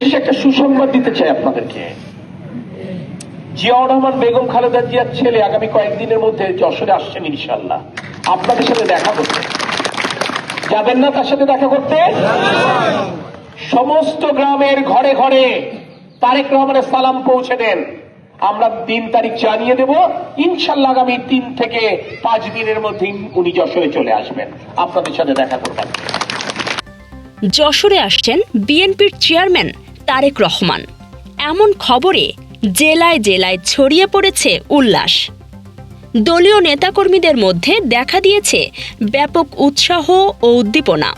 একটা সুসংবাদ দিতে চাই আপনাদেরকে। জিয়াউর রহমান বেগম খালেদা জিয়ার ছেলে আগামী কয়েকদিনের মধ্যে যশোরে আসছেন ইনশাআল্লাহ আপনাদের সাথে দেখা করতে। যাবেন না তার সাথে দেখা করতে? সমস্ত গ্রামের ঘরে ঘরে তারেক রহমানের সালাম পৌঁছে দেন। আমরা দিন তারিখ জানিয়ে দেব, ইনশাআল্লাহ আগামী 3 থেকে 5 দিনের মধ্যে উনি যশোরে চলে আসবেন, আপনাদের সাথে দেখা করবেন। যশোরে আসছেন বিএনপির চেয়ারম্যান তারেক রহমান। এমন খবরে জেলায় জেলায় ছড়িয়ে পড়েছে উল্লাস। দলীয় নেতাকর্মীদের মধ্যে দেখা দিয়েছে ব্যাপক উৎসাহ ও উদ্দীপনা।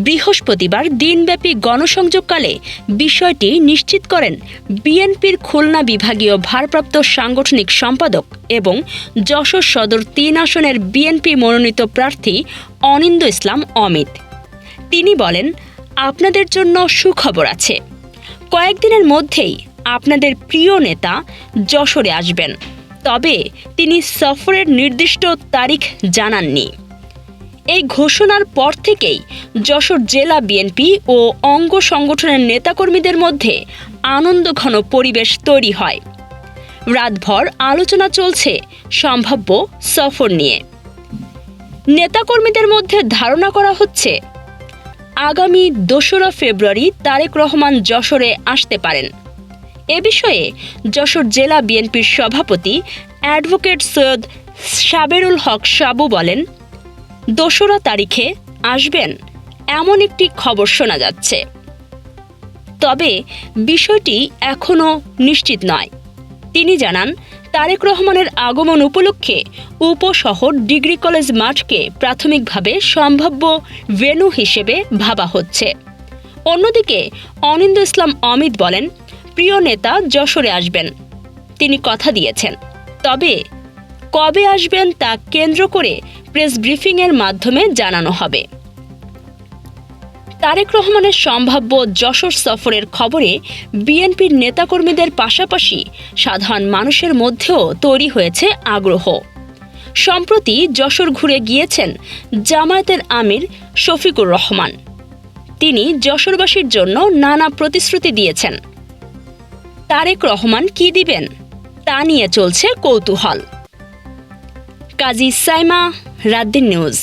বৃহস্পতিবার দিনব্যাপী গণসংযোগকালে বিষয়টি নিশ্চিত করেন বিএনপির খুলনা বিভাগীয় ভারপ্রাপ্ত সাংগঠনিক সম্পাদক এবং যশোর সদর 3 আসনের বিএনপি মনোনীত প্রার্থী অনিন্দ ইসলাম অমিত। তিনি বলেন, আপনাদের জন্য সুখবর আছে। কয়েকদিনের মধ্যেই আপনাদের প্রিয় নেতা যশোরে আসবেন। তবে তিনি সফরের নির্দিষ্ট তারিখ জানাননি। এই ঘোষণার পর থেকেই যশোর জেলা বিএনপি ও অঙ্গ সংগঠনের নেতাকর্মীদের মধ্যে আনন্দঘন পরিবেশ তৈরি হয়। রাতভর আলোচনা চলছে সম্ভাব্য সফর নিয়ে। নেতাকর্মীদের মধ্যে ধারণা করা হচ্ছে আগামী 2 ফেব্রুয়ারি তারেক রহমান যশোরে আসতে পারেন। এ বিষয়ে যশোর জেলা বিএনপির সভাপতি অ্যাডভোকেট সৈয়দ সাবেরুল হক সাবু বলেন, 2 তারিখে আসবেন এমন একটি খবর শোনা যাচ্ছে। তবে বিষয়টি এখনও নিশ্চিত নয়। তিনি জানান, তারেক রহমানের আগমন উপলক্ষে উপশহর ডিগ্রি কলেজ মাঠকে প্রাথমিকভাবে সম্ভাব্য ভেন্যু হিসেবে ভাবা হচ্ছে। অন্যদিকে অনিন্দ ইসলাম অমিত বলেন, প্রিয় নেতা যশোরে আসবেন, তিনি কথা দিয়েছেন। তবে কবে আসবেন তা কেন্দ্র করে প্রেস ব্রিফিংয়ের মাধ্যমে জানানো হবে। তারেক রহমানের সম্ভাব্য যশোর সফরের খবরে বিএনপির নেতাকর্মীদের পাশাপাশি সাধারণ মানুষের মধ্যেও তৈরি হয়েছে আগ্রহ। সম্প্রতি যশোর ঘুরে গিয়েছেন জামায়াতের আমির শফিকুর রহমান। তিনি যশোরবাসীর জন্য নানা প্রতিশ্রুতি দিয়েছেন। তারেক রহমান কি দিবেন তা নিয়ে চলছে কৌতূহল। কাজী সাইমা, রাতদিন নিউজ।